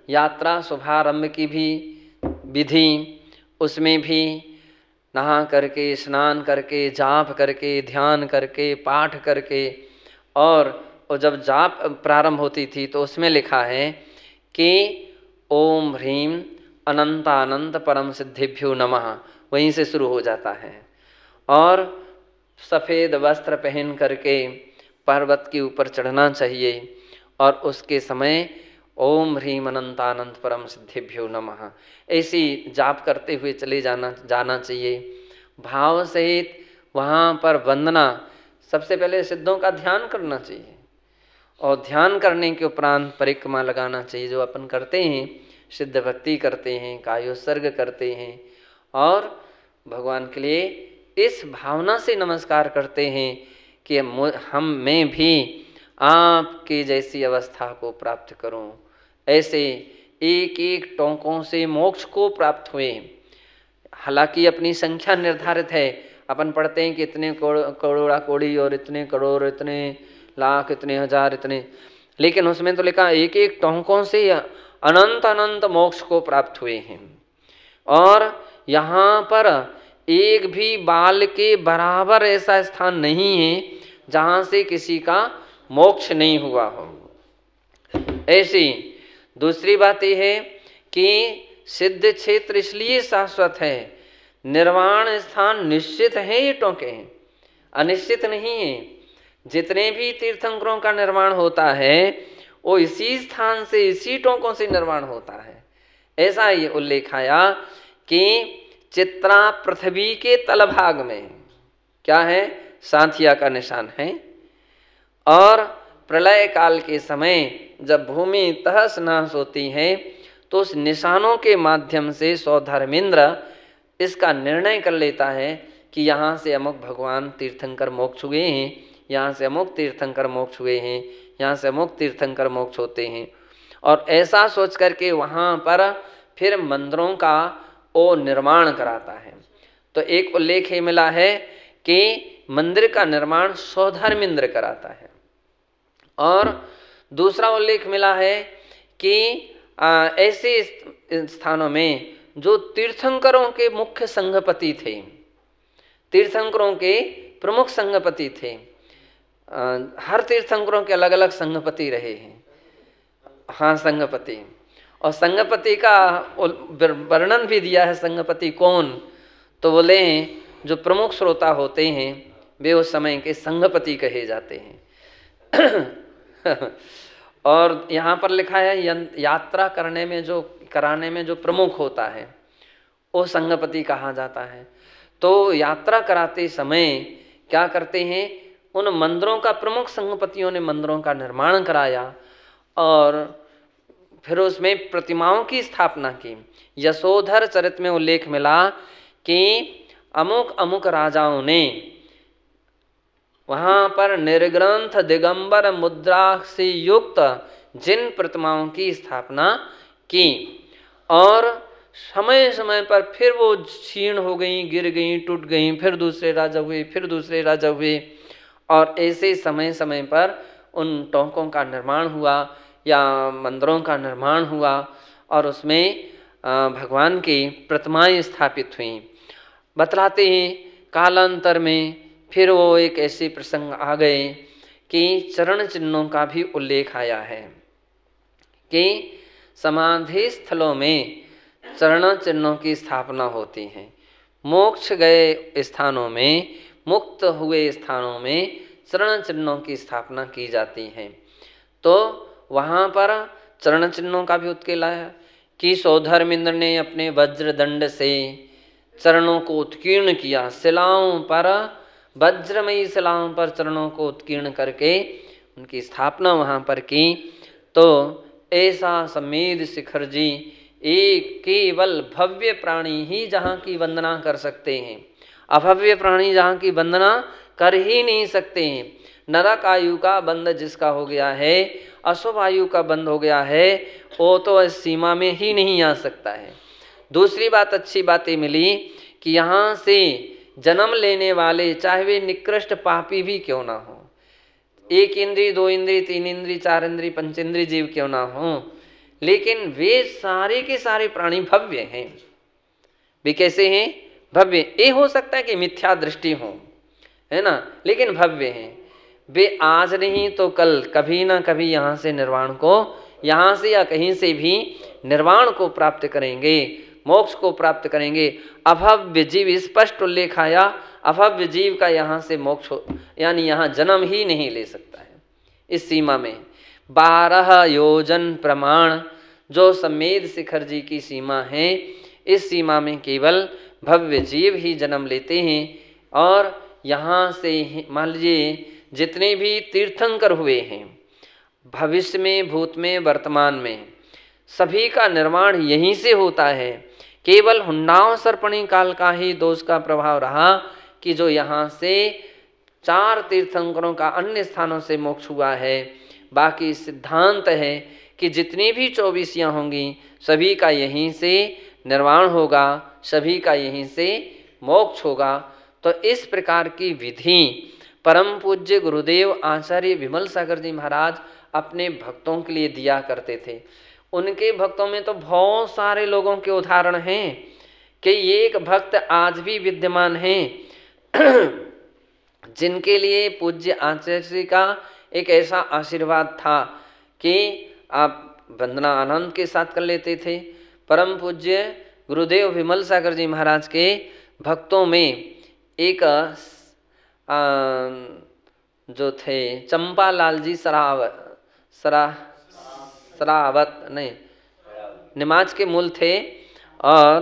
यात्रा शुभारंभ की भी विधि, उसमें भी नहा करके, स्नान करके, जाप करके, ध्यान करके, पाठ करके, और जब जाप प्रारंभ होती थी तो उसमें लिखा है कि ओम ह्रीम अनंतानंत परम सिद्धिभ्यो नमः, वहीं से शुरू हो जाता है। और सफ़ेद वस्त्र पहन करके पर्वत के ऊपर चढ़ना चाहिए और उसके समय ओम ह्रीम अनंतानंत परम सिद्धिभ्यो नमः ऐसी जाप करते हुए चले जाना चाहिए। भाव सहित वहाँ पर वंदना, सबसे पहले सिद्धों का ध्यान करना चाहिए और ध्यान करने के उपरांत परिक्रमा लगाना चाहिए। जो अपन करते हैं, सिद्ध भक्ति करते हैं, कायोत्सर्ग करते हैं और भगवान के लिए इस भावना से नमस्कार करते हैं कि मैं भी आपके जैसी अवस्था को प्राप्त करूं। ऐसे एक एक टोंकों से मोक्ष को प्राप्त हुए। हालांकि अपनी संख्या निर्धारित है, अपन पढ़ते हैं कि इतने करोड़ा कोड़ी और इतने करोड़, इतने लाख, इतने हजार, इतने, लेकिन उसमें तो लिखा एक एक टोंकों से अनंत अनंत मोक्ष को प्राप्त हुए हैं। और यहाँ पर एक भी बाल के बराबर ऐसा स्थान नहीं है जहाँ से किसी का मोक्ष नहीं हुआ हो। ऐसी दूसरी बात यह है कि सिद्ध क्षेत्र इसलिए शाश्वत है, निर्वाण स्थान निश्चित है, ये टोंके हैं, अनिश्चित नहीं है। जितने भी तीर्थंकरों का निर्माण होता है वो इसी स्थान से, इसी टोंकों से निर्माण होता है। ऐसा ये उल्लेख आया कि चित्रा पृथ्वी के तलभाग में क्या है, साथिया का निशान है। और प्रलय काल के समय जब भूमि तहस नहस होती है तो उस निशानों के माध्यम से सौधर्मेंद्र इसका निर्णय कर लेता है कि यहाँ से अमुक भगवान तीर्थंकर मोक्ष हुए हैं, यहाँ से अमुक तीर्थंकर मोक्ष हुए हैं, यहाँ से अमुक तीर्थंकर मोक्ष होते हैं। और ऐसा सोच करके वहाँ पर फिर मंदिरों का वो निर्माण कराता है। तो एक उल्लेख ये मिला है कि मंदिर का निर्माण सौधर्मेंद्र कराता है। और दूसरा उल्लेख मिला है कि ऐसे स्थानों में जो तीर्थंकरों के मुख्य संघपति थे, तीर्थंकरों के प्रमुख संघपति थे, हर तीर्थंकरों के अलग अलग संघपति रहे हैं। हाँ, संघपति, और संघपति का वर्णन भी दिया है। संघपति कौन, तो बोले जो प्रमुख श्रोता होते हैं वे उस समय के संघपति कहे जाते हैं। और यहाँ पर लिखा है यात्रा कराने में जो प्रमुख होता है वो संघपति कहा जाता है। तो यात्रा कराते समय क्या करते हैं, उन मंदिरों का प्रमुख संघपतियों ने मंदिरों का निर्माण कराया और फिर उसमें प्रतिमाओं की स्थापना की। यशोधर चरित में उल्लेख मिला कि अमुक अमुक राजाओं ने वहाँ पर निर्ग्रंथ दिगंबर मुद्रा से युक्त जिन प्रतिमाओं की स्थापना की और समय समय पर फिर वो क्षीण हो गई, गिर गई, टूट गई, फिर दूसरे राजा हुए, फिर दूसरे राजा हुए, और ऐसे समय समय पर उन टोंकों का निर्माण हुआ या मंदिरों का निर्माण हुआ और उसमें भगवान की प्रतिमाएं स्थापित हुई। बतलाते हैं कालांतर में फिर वो एक ऐसे प्रसंग आ गए कि चरण चिन्हों का भी उल्लेख आया है कि समाधि स्थलों में चरण चिन्हों की स्थापना होती है। मोक्ष गए स्थानों में, मुक्त हुए स्थानों में चरण चिन्हों की स्थापना की जाती है। तो वहाँ पर चरण चिन्हों का भी उत्केला है कि सौधर्मेंद्र ने अपने वज्रदंड से चरणों को उत्कीर्ण किया, शिलाओं पर, वज्रमयी शिलाओं पर चरणों को उत्कीर्ण करके उनकी स्थापना वहाँ पर की। तो ऐसा समेध शिखर जी एक केवल भव्य प्राणी ही जहाँ की वंदना कर सकते हैं, अभव्य प्राणी जहाँ की वंदना कर ही नहीं सकते हैं। नरक आयु का बंध जिसका हो गया है, अशुभ आयु का बंध हो गया है, वो तो इस सीमा में ही नहीं आ सकता है। दूसरी बात, अच्छी बात ये मिली कि यहाँ से जन्म लेने वाले चाहे वे निकृष्ट पापी भी क्यों ना हो, एक इंद्री, दो इंद्री, तीन इंद्री, चार इंद्री, पंचेंद्री जीव क्यों ना हो, लेकिन वे सारे के सारे प्राणी भव्य हैं। वे कैसे हैं? भव्य। ये हो सकता है कि मिथ्या दृष्टि हो, है ना, लेकिन भव्य हैं। वे आज नहीं तो कल कभी ना कभी यहाँ से निर्वाण को, यहाँ से या कहीं से भी निर्वाण को प्राप्त करेंगे, मोक्ष को प्राप्त करेंगे। अभव्य जीव, स्पष्ट उल्लेख आया, अभव्य जीव का यहाँ से मोक्ष हो, यानी यहाँ जन्म ही नहीं ले सकता है। इस सीमा में 12 योजन प्रमाण जो सम्मेद शिखर जी की सीमा है, इस सीमा में केवल भव्य जीव ही जन्म लेते हैं। और यहाँ से मान लीजिए जितने भी तीर्थंकर हुए हैं भविष्य में, भूत में, वर्तमान में, सभी का निर्माण यहीं से होता है। केवल हुंडाओं सर्पणी काल का ही दोष का प्रभाव रहा कि जो यहाँ से 4 तीर्थंकरों का अन्य स्थानों से मोक्ष हुआ है। बाकी सिद्धांत है कि जितनी भी 24 होंगी सभी का यहीं से निर्वाण होगा, सभी का यहीं से मोक्ष होगा। तो इस प्रकार की विधि परम पूज्य गुरुदेव आचार्य विमल सागर जी महाराज अपने भक्तों के लिए दिया करते थे। उनके भक्तों में तो बहुत सारे लोगों के उदाहरण हैं कि एक भक्त आज भी विद्यमान हैं जिनके लिए पूज्य आचार्य जी का एक ऐसा आशीर्वाद था कि आप वंदना आनंद के साथ कर लेते थे। परम पूज्य गुरुदेव विमल सागर जी महाराज के भक्तों में एक जो थे चंपालाल जी सरावत नहीं निमाज के मूल थे। और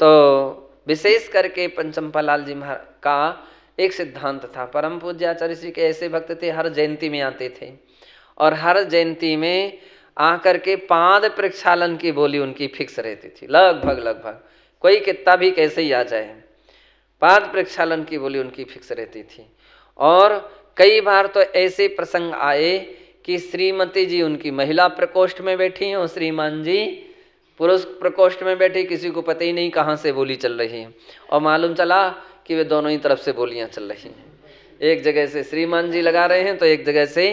तो विशेष करके चंपालाल जी का एक सिद्धांत था। परम पूज्य आचार्य श्री के ऐसे भक्त थे, हर जयंती में आते थे और हर जयंती में आकर के पाद प्रक्षालन की बोली उनकी फिक्स रहती थी। लगभग कोई कितना भी कैसे ही आ जाए, पाद प्रक्षालन की बोली उनकी फिक्स रहती थी। और कई बार तो ऐसे प्रसंग आए कि श्रीमती जी उनकी महिला प्रकोष्ठ में बैठी हैं और श्रीमान जी पुरुष प्रकोष्ठ में बैठे, किसी को पता ही नहीं कहाँ से बोली चल रही है और मालूम चला कि वे दोनों ही तरफ से बोलियां चल रही हैं। एक जगह से श्रीमान जी लगा रहे हैं तो एक जगह से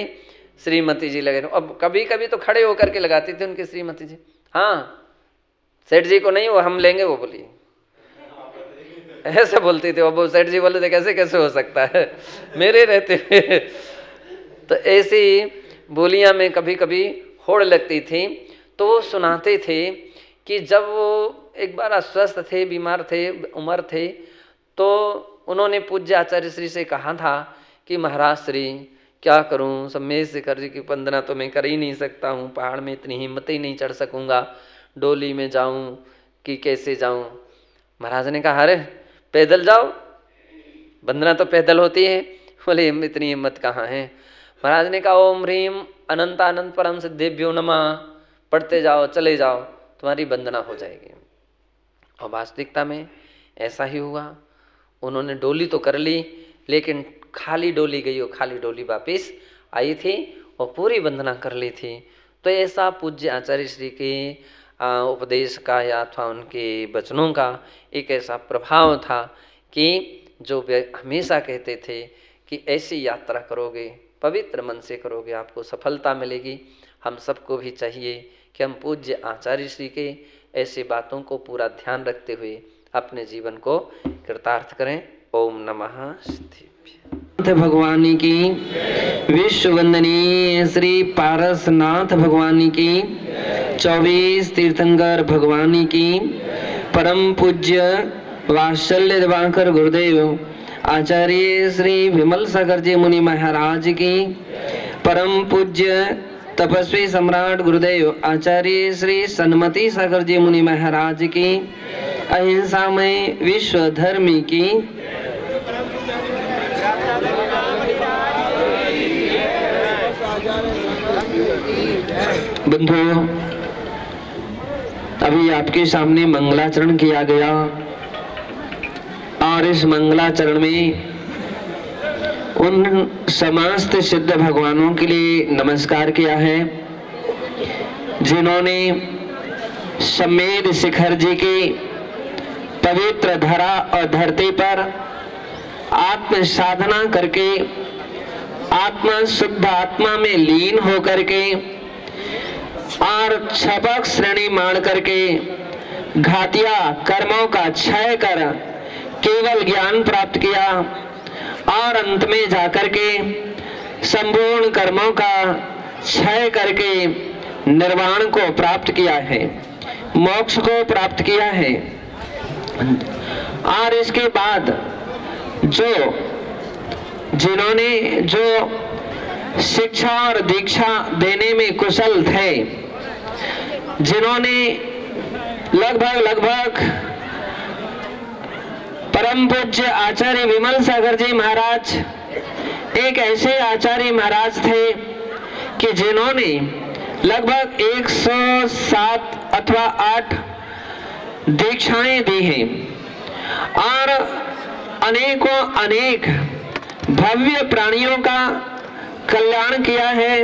श्रीमती जी लगे। अब कभी कभी तो खड़े होकर के लगाती थी उनकी श्रीमती जी, हाँ सेठ जी को नहीं, वो हम लेंगे वो बोली, ऐसे बोलती थी। वो सेठ जी बोले थे कैसे कैसे हो सकता है मेरे रहते हुए। तो ऐसी बोलियां में कभी कभी होड़ लगती थी। तो वो सुनाते थे कि जब वो एक बार अस्वस्थ थे, बीमार थे, उम्र थे, तो उन्होंने पूज्य आचार्य श्री से कहा था कि महाराज श्री क्या करूं, सम्मेद शिखर जी की वंदना तो मैं कर ही नहीं सकता हूं, पहाड़ में इतनी हिम्मत ही नहीं चढ़ सकूंगा, डोली में जाऊं कि कैसे जाऊं। महाराज ने कहा अरे पैदल जाओ, वंदना तो पैदल होती है। बोले इतनी हिम्मत कहाँ है। महाराज ने कहा ओम ह्रीम अनंत अनंत परम सिद्धेभ्यो नमः, पढ़ते जाओ, चले जाओ, तुम्हारी वंदना हो जाएगी। और वास्तविकता में ऐसा ही हुआ। उन्होंने डोली तो कर ली लेकिन खाली डोली गई और खाली डोली वापिस आई थी और पूरी वंदना कर ली थी। तो ऐसा पूज्य आचार्य श्री के उपदेश का या अथवा उनके वचनों का एक ऐसा प्रभाव था कि जो वे हमेशा कहते थे कि ऐसी यात्रा करोगे, पवित्र मन से करोगे, आपको सफलता मिलेगी। हम सबको भी चाहिए कि हम पूज्य आचार्य श्री के ऐसी बातों को पूरा ध्यान रखते हुए अपने जीवन को कृतार्थ करें। ओम नमः सिद्धिभ्य। भगवान की विश्व वंदनीय श्री पारसनाथ भगवान की, 24 तीर्थंकर भगवान की, परम पूज्य वात्सल्य दिवाकर गुरुदेव आचार्य श्री विमल सागर जी मुनि महाराज की, परम पूज्य तपस्वी सम्राट गुरुदेव आचार्य श्री सन्मति सागर जी मुनि महाराज की, अहिंसा में विश्व धर्म की, बंधुओं अभी आपके सामने मंगलाचरण किया गया और इस मंगलाचरण में उन समस्त सिद्ध भगवानों के लिए नमस्कार किया है जिन्होंने सम्मेद शिखर जी की पवित्र धरा और धरती पर आत्म साधना करके आत्मा शुद्ध आत्मा में लीन होकर के और छपक श्रेणी मान करके घातिया कर्मों का क्षय कर केवल ज्ञान प्राप्त किया और अंत में जाकर के संपूर्ण कर्मों का क्षय करके निर्वाण को प्राप्त किया है, मोक्ष को प्राप्त किया है। और इसके बाद जिन्होंने जो शिक्षा और दीक्षा देने में कुशल थे, जिन्होंने लगभग परम पूज्य आचार्य विमल सागर जी महाराज एक ऐसे आचार्य महाराज थे कि जिन्होंने लगभग 107 अथवा 8 दीक्षाएं दी हैं और अनेक भव्य प्राणियों का कल्याण किया है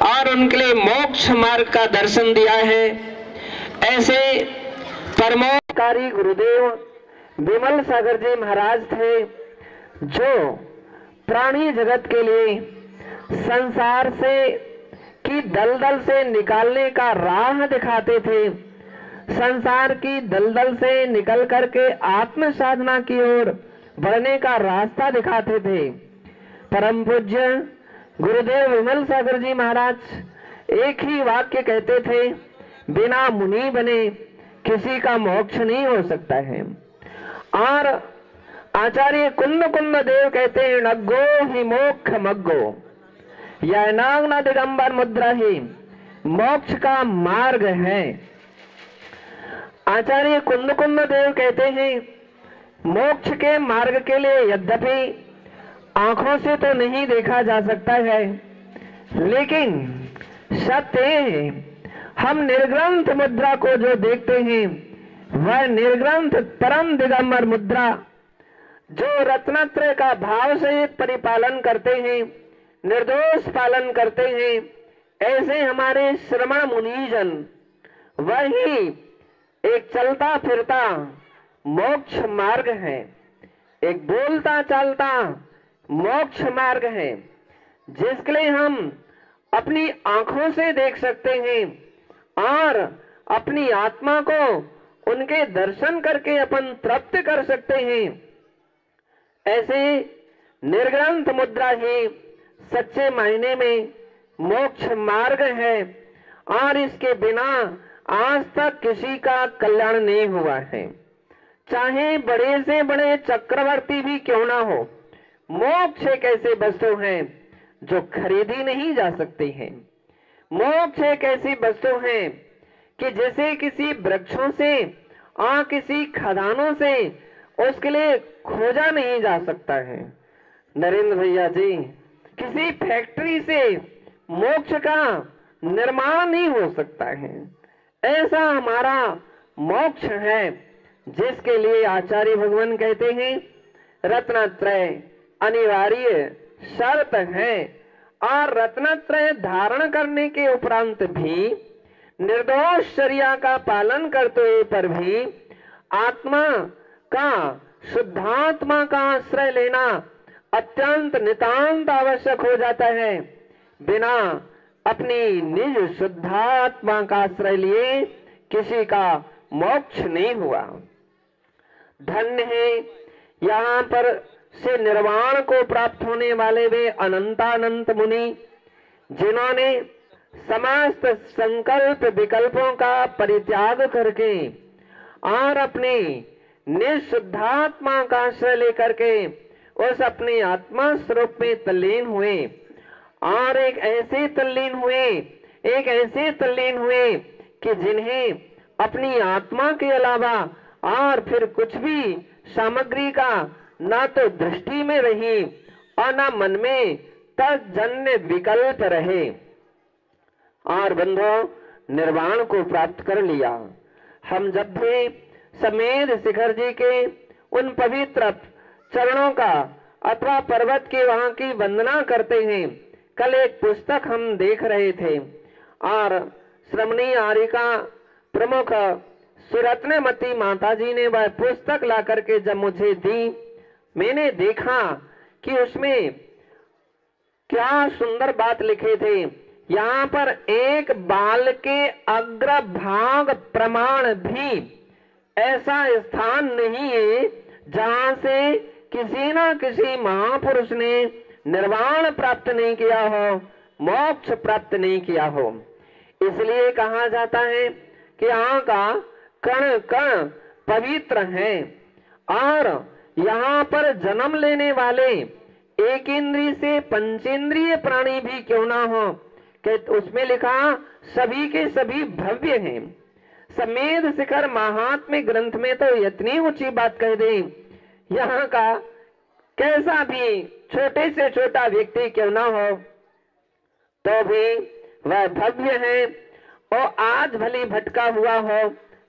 और उनके लिए मोक्ष मार्ग का दर्शन दिया है। ऐसे परमोपकारी गुरुदेव विमल सागर जी महाराज थे, जो प्राणी जगत के लिए संसार से की दलदल से निकालने का राह दिखाते थे, संसार की दलदल से निकल करके आत्म साधना की ओर बढ़ने का रास्ता दिखाते थे। परम पूज्य गुरुदेव विमल सागर जी महाराज एक ही वाक्य कहते थे, बिना मुनि बने किसी का मोक्ष नहीं हो सकता है। और आचार्य कुंद देव कहते हैं, नग्गो ही मोक्ष मग्गो, यह नागना दिगंबर मुद्रा ही मोक्ष का मार्ग है। आचार्य कुंद देव कहते हैं, मोक्ष के मार्ग के लिए यद्यपि आंखों से तो नहीं देखा जा सकता है, लेकिन सत्य है, हम निर्ग्रंथ मुद्रा को जो देखते हैं वह निर्ग्रंथ परम दिगंबर मुद्रा, जो रत्नत्रय का भाव से परिपालन करते हैं, निर्दोष पालन करते हैं, ऐसे हमारे श्रमण मुनिजन वही एक चलता फिरता मोक्ष मार्ग है, एक बोलता चालता मोक्ष मार्ग है, जिसके लिए हम अपनी आंखों से देख सकते हैं और अपनी आत्मा को उनके दर्शन करके अपन तृप्त कर सकते हैं। ऐसे निर्ग्रंथ मुद्रा ही सच्चे मायने में मोक्ष मार्ग है और इसके बिना आज तक किसी का कल्याण नहीं हुआ है। चाहे बड़े से बड़े चक्रवर्ती भी क्यों ना हो, मोक्ष एक ऐसे वस्तु है जो खरीदी नहीं जा सकती है। मोक्ष एक ऐसी वस्तु है कि जैसे किसी वृक्षों से और किसी खदानों से उसके लिए खोजा नहीं जा सकता है। नरेंद्र भैया जी, किसी फैक्ट्री से मोक्ष का निर्माण नहीं हो सकता है। ऐसा हमारा मोक्ष है जिसके लिए आचार्य भगवान कहते हैं, रत्नत्रय अनिवार्य शर्त है और रत्नत्रय धारण करने के उपरांत भी निर्दोष शरिया का पालन करते हुए पर भी आत्मा का शुद्धात्मा का आश्रय लेना अत्यंत नितांत आवश्यक हो जाता है। बिना अपनी निज शुद्धात्मा का आश्रय लिए किसी का मोक्ष नहीं हुआ। धन्य है यहाँ पर से निर्वाण को प्राप्त होने वाले वे अनंतानंत मुनि, जिन्होंने समस्त संकल्प विकल्पों का परित्याग करके और अपने निशुद्धात्मा का आश्रय लेकर के उस अपने आत्मा स्वरूप में तल्लीन हुए और एक ऐसे तल्लीन हुए कि जिन्हें अपनी आत्मा के अलावा और फिर कुछ भी सामग्री का ना तो दृष्टि में रही और ना मन में तजन्य विकल्प रहे और बंधो निर्वाण को प्राप्त कर लिया। हम जब भी समेध शिखर जी के उन पवित्र चरणों का अथवा पर्वत के वहां की वंदना करते हैं, कल एक पुस्तक हम देख रहे थे और श्रमणी आरिका प्रमुख सुरत्नमती माता जी ने वह पुस्तक ला करके जब मुझे दी, मैंने देखा कि उसमें क्या सुंदर बात लिखे थे यहाँ पर एक बाल के अग्रभाग प्रमाण भी ऐसा स्थान नहीं है जहां से किसी न किसी महापुरुष ने निर्वाण प्राप्त नहीं किया हो, मोक्ष प्राप्त नहीं किया हो। इसलिए कहा जाता है कि यहाँ का कण कण पवित्र है। और यहाँ पर जन्म लेने वाले एक इंद्रिय से पंचेंद्रिय प्राणी भी क्यों ना हो, कि उसमें लिखा सभी के सभी भव्य हैं। समेध शिखर महात्म्य ग्रंथ में तो इतनी ऊंची बात कह दे, यहाँ का कैसा भी छोटे से छोटा व्यक्ति क्यों ना हो तो भी वह भव्य है। और आज भली भटका हुआ हो,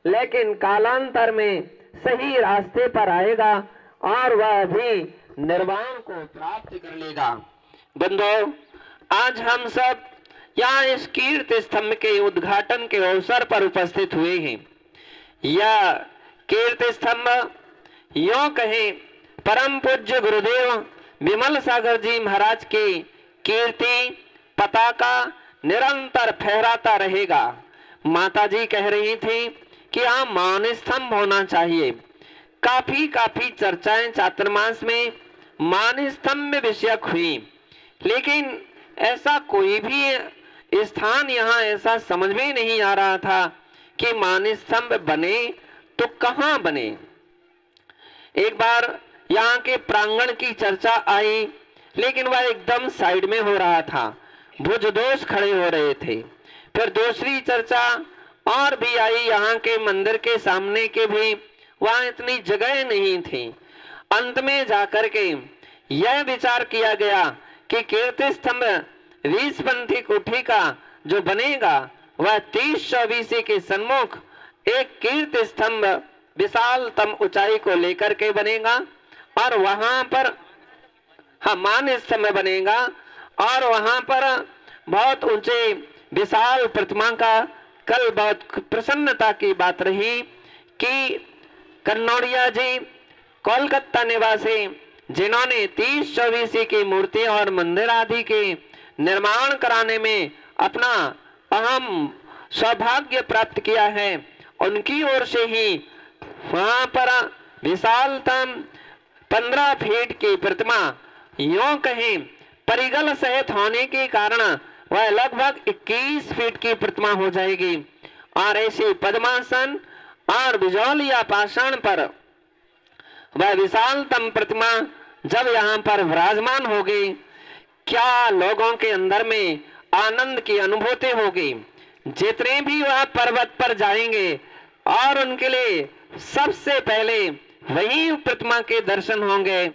लेकिन कालांतर में सही रास्ते पर आएगा और वह भी निर्वाण को प्राप्त कर लेगा। बंधुओं, आज हम सब यहाँ इस कीर्ति स्तंभ के उद्घाटन के अवसर पर उपस्थित हुए हैं। यह कीर्ति स्तंभ यों कहें परम पूज्य गुरुदेव विमल सागर जी महाराज के कीर्ति पताका निरंतर फहराता रहेगा। माता जी कह रही थी कि यहाँ मान स्तंभ होना चाहिए। काफी चर्चाएं चातुर्मास में मान स्तंभ में विषयक हुई, लेकिन ऐसा कोई भी स्थान यहाँ ऐसा समझ में नहीं आ रहा था कि मान स्तंभ बने तो कहाँ बने। एक बार यहाँ के प्रांगण की चर्चा आई, लेकिन वह एकदम साइड में हो रहा था, भुज दोष खड़े हो रहे थे। फिर दूसरी चर्चा और भी आई, यहाँ के मंदिर के सामने के भी वहां इतनी जगह नहीं थी। अंत में जाकर के यह विचार किया गया कि कीर्ति स्तंभ 20 कोठी का जो बनेगा वह 30-24 के सन्मुख एक कीर्ति स्तंभ विशालतम ऊंचाई को लेकर के बनेगा और वहां पर मान स्तंभ बनेगा और वहां पर बहुत ऊंचे विशाल प्रतिमा का कल बहुत प्रसन्नता की बात रही कि कन्नौड़िया जी कोलकाता निवासी जिन्होंने 30-24 की मूर्ति और मंदिर आदि के निर्माण कराने में अपना अहम सौभाग्य प्राप्त किया है, उनकी ओर से ही वहां पर विशालतम 15 फीट की प्रतिमा यों कहें परिगल सहित होने के कारण वह लगभग 21 फीट की प्रतिमा हो जाएगी। और ऐसे पद्मासन और बिजौलिया पाषाण पर वह विशालतम प्रतिमा जब यहाँ पर विराजमान होगी, क्या लोगों के अंदर में आनंद की अनुभूति होगी। जितने भी वह पर्वत पर जाएंगे और उनके लिए सबसे पहले वही प्रतिमा के दर्शन होंगे।